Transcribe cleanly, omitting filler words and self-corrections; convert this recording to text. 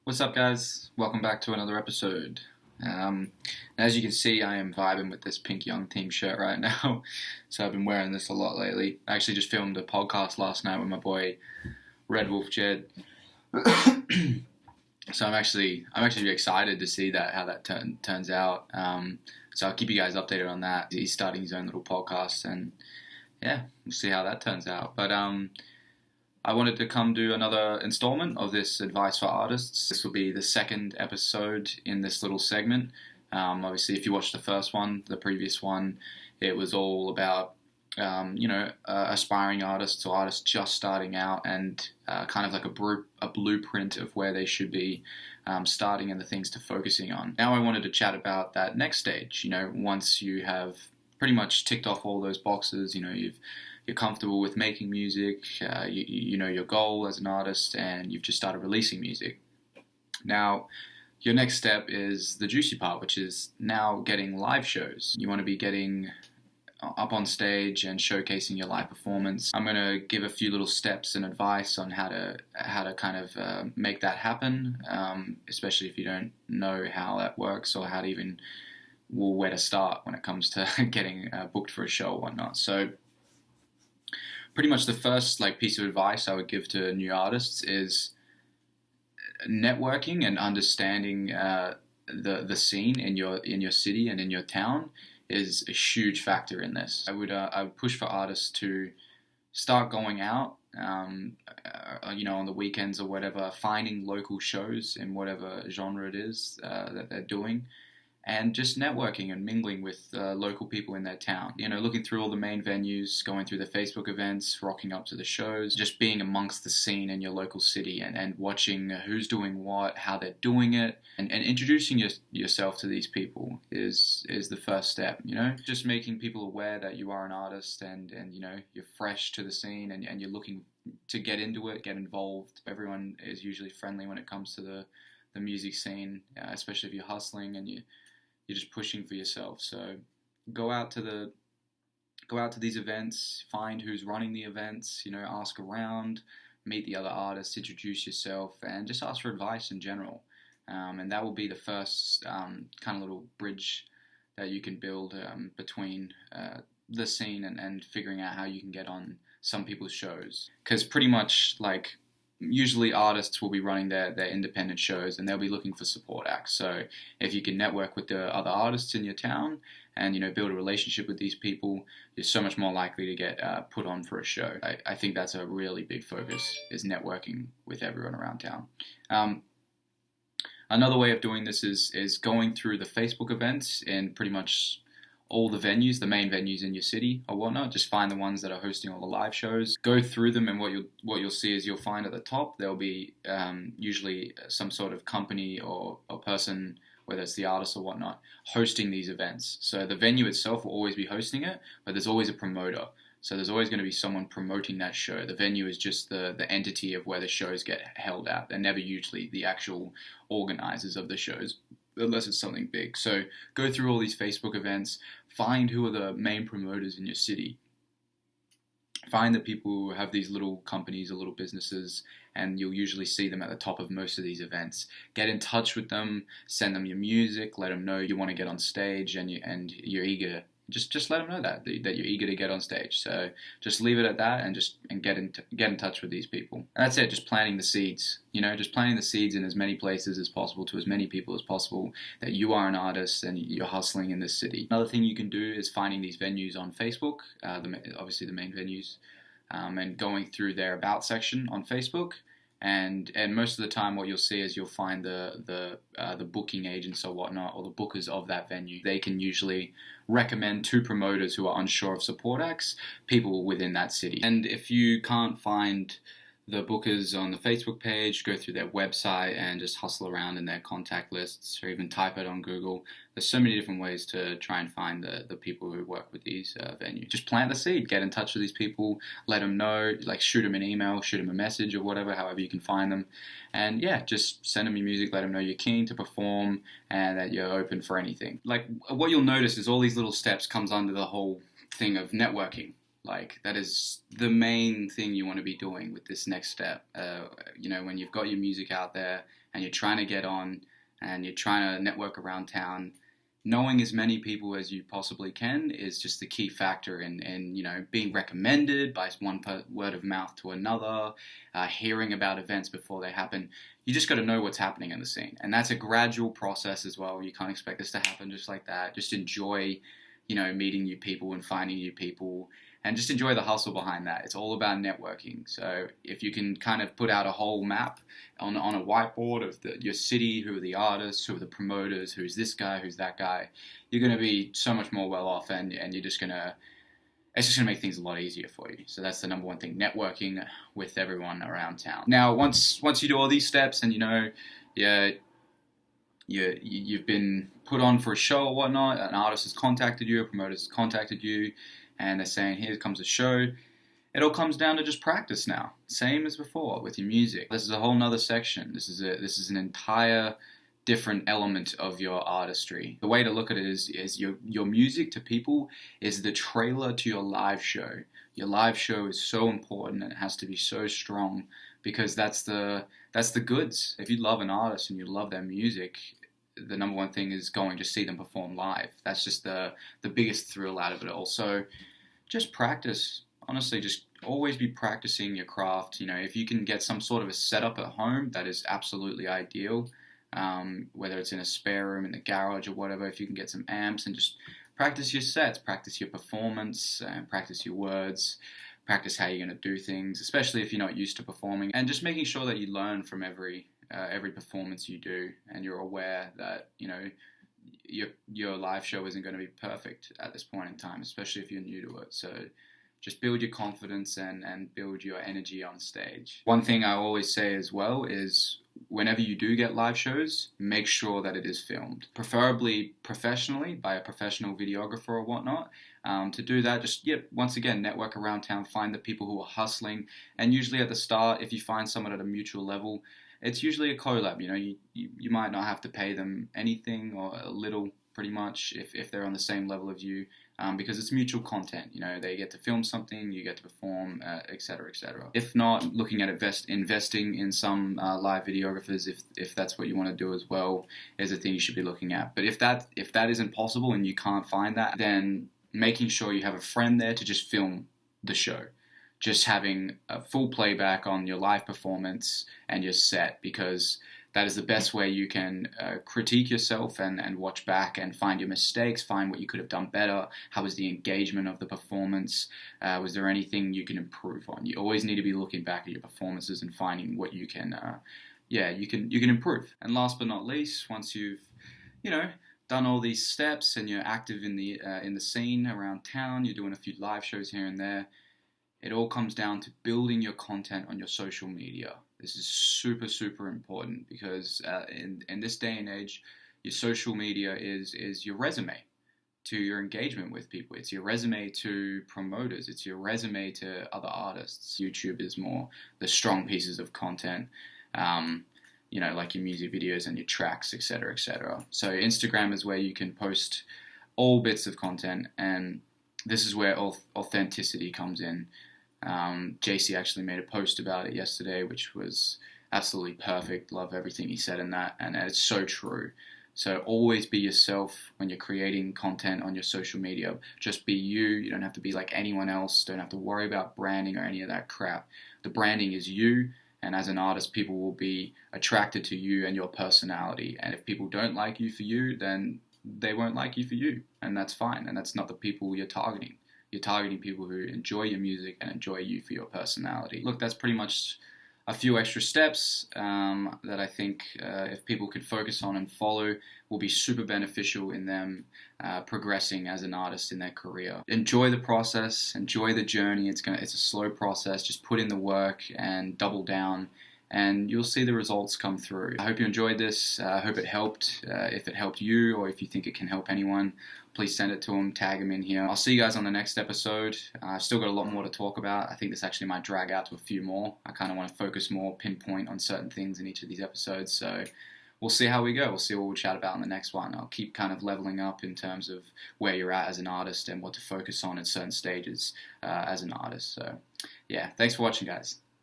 What's up, guys? Welcome back to another episode. As you can see, I am vibing with this Pink Young Team shirt right now. So I've been wearing this a lot lately. I actually just filmed a podcast last night with my boy Red Wolf Jed. So I'm actually excited to see how that turns out. So I'll keep you guys updated on that. He's starting his own little podcast, and yeah, we'll see how that turns out. But I wanted to come do another installment of this Advice for Artists. This will be the second episode in this little segment. Obviously, if you watched the first one, the previous one, it was all about, aspiring artists or artists just starting out and kind of like a blueprint of where they should be starting and the things to focusing on. Now I wanted to chat about that next stage. Once you have pretty much ticked off all those boxes, you're comfortable with making music, you know your goal as an artist, and you've just started releasing music. Now, your next step is the juicy part, which is now getting live shows. You want to be getting up on stage and showcasing your live performance. I'm going to give a few little steps and advice on how to kind of make that happen, especially if you don't know how that works or where to start when it comes to getting booked for a show or whatnot. So pretty much the first piece of advice I would give to new artists is networking and understanding the scene in your city and in your town is a huge factor in this. I would push for artists to start going out, on the weekends or whatever, finding local shows in whatever genre it is that they're doing. And just networking and mingling with local people in their town. Looking through all the main venues, going through the Facebook events, rocking up to the shows, just being amongst the scene in your local city and watching who's doing what, how they're doing it, and introducing yourself to these people is the first step, Just making people aware that you are an artist and you're fresh to the scene and you're looking to get into it, get involved. Everyone is usually friendly when it comes to the music scene, especially if you're hustling and you're just pushing for yourself. So go out to these events, find who's running the events, ask around, meet the other artists, introduce yourself, and just ask for advice in general. And that will be the first kind of little bridge that you can build between the scene and figuring out how you can get on some people's shows. Because pretty much usually artists will be running their independent shows and they'll be looking for support acts. So if you can network with the other artists in your town and build a relationship with these people, you're so much more likely to get put on for a show. I think that's a really big focus, is networking with everyone around town. Another way of doing this is going through the Facebook events in pretty much all the venues, the main venues in your city or whatnot. Just find the ones that are hosting all the live shows. Go through them, and what you'll see is you'll find at the top there'll be usually some sort of company or person, whether it's the artist or whatnot, hosting these events. So the venue itself will always be hosting it, but there's always a promoter. So there's always going to be someone promoting that show. The venue is just the entity of where the shows get held at. They're never usually the actual organizers of the shows, unless it's something big. So go through all these Facebook events, find who are the main promoters in your city. Find the people who have these little companies or little businesses, and you'll usually see them at the top of most of these events. Get in touch with them, send them your music, let them know you want to get on stage and you're eager. Just let them know that you're eager to get on stage. So just leave it at that and get in touch with these people. And that's it. Just planting the seeds. Just planting the seeds in as many places as possible to as many people as possible that you are an artist and you're hustling in this city. Another thing you can do is finding these venues on Facebook, obviously the main venues, and going through their about section on Facebook. And most of the time, what you'll see is you'll find the booking agents or whatnot, or the bookers of that venue. They can usually recommend to promoters who are unsure of support acts, people within that city. And if you can't find the bookers on the Facebook page, go through their website and just hustle around in their contact lists, or even type it on Google. There's so many different ways to try and find the people who work with these venues. Just plant the seed, get in touch with these people, let them know, shoot them an email, shoot them a message or whatever, however you can find them. And yeah, just send them your music, let them know you're keen to perform and that you're open for anything. What you'll notice is all these little steps comes under the whole thing of networking. That is the main thing you want to be doing with this next step. When you've got your music out there and you're trying to get on and you're trying to network around town, knowing as many people as you possibly can is just the key factor in being recommended by word of mouth to another, hearing about events before they happen. You just got to know what's happening in the scene, and that's a gradual process as well. You can't expect this to happen just like that. Just enjoy meeting new people and finding new people, and just enjoy the hustle behind that. It's all about networking. So if you can kind of put out a whole map on a whiteboard of your city, who are the artists, who are the promoters, who's this guy, who's that guy, you're going to be so much more well off, and you're just going to, it's just going to make things a lot easier for you. So that's the number one thing, networking with everyone around town. Now, once you do all these steps and you've been put on for a show or whatnot, an artist has contacted you, a promoter has contacted you, and they're saying, here comes a show. It all comes down to just practice now. Same as before with your music. This is a whole nother section. This is an entire different element of your artistry. The way to look at it is your music to people is the trailer to your live show. Your live show is so important, and it has to be so strong, because that's the goods. If you love an artist and you love their music, the number one thing is going to see them perform live. That's just the biggest thrill out of it all. So just practice. Honestly, just always be practicing your craft. If you can get some sort of a setup at home, that is absolutely ideal. Whether it's in a spare room, in the garage, or whatever, if you can get some amps and just practice your sets, practice your performance, practice your words, practice how you're going to do things, especially if you're not used to performing, and just making sure that you learn from every performance you do, and you're aware that your live show isn't going to be perfect at this point in time, especially if you're new to it. So just build your confidence and build your energy on stage. One thing I always say as well is, whenever you do get live shows, make sure that it is filmed, preferably professionally by a professional videographer or whatnot. To do that, just once again, network around town, find the people who are hustling, and usually at the start, if you find someone at a mutual level, it's usually a collab. You might not have to pay them anything, or a little, pretty much, if they're on the same level of you, because it's mutual content. They get to film something, you get to perform, etc., etc. If not, looking at investing in some live videographers, if that's what you want to do as well, is a thing you should be looking at. But if that isn't possible and you can't find that, then making sure you have a friend there to just film the show. Just having a full playback on your live performance and your set, because that is the best way you can critique yourself and watch back and find your mistakes, find what you could have done better. How was the engagement of the performance? Was there anything you can improve on? You always need to be looking back at your performances and finding what you can improve. And last but not least, once you've done all these steps and you're active in the scene around town, you're doing a few live shows here and there, it all comes down to building your content on your social media. This is super, super important, because in this day and age, your social media is your resume to your engagement with people. It's your resume to promoters. It's your resume to other artists. YouTube is more the strong pieces of content, like your music videos and your tracks, etc., etc. So Instagram is where you can post all bits of content, and this is where authenticity comes in. JC actually made a post about it yesterday, which was absolutely perfect. Love everything he said in that, and it's so true. So always be yourself when you're creating content on your social media. Just be you. You don't have to be like anyone else. Don't have to worry about branding or any of that crap. The branding is you, and as an artist, people will be attracted to you and your personality. And if people don't like you for you, then they won't like you for you, and that's fine. And that's not the people you're targeting. You're targeting people who enjoy your music and enjoy you for your personality. Look, that's pretty much a few extra steps that I think if people could focus on and follow, will be super beneficial in them progressing as an artist in their career. Enjoy the process, enjoy the journey. It's a slow process. Just put in the work and double down, and you'll see the results come through. I hope you enjoyed this. I hope it helped. If it helped you, or if you think it can help anyone, please send it to them, tag them in here. I'll see you guys on the next episode. I've still got a lot more to talk about. I think this actually might drag out to a few more. I kind of want to focus more, pinpoint on certain things in each of these episodes. So we'll see how we go. We'll see what we'll chat about in the next one. I'll keep kind of leveling up in terms of where you're at as an artist and what to focus on at certain stages as an artist. So yeah, thanks for watching, guys.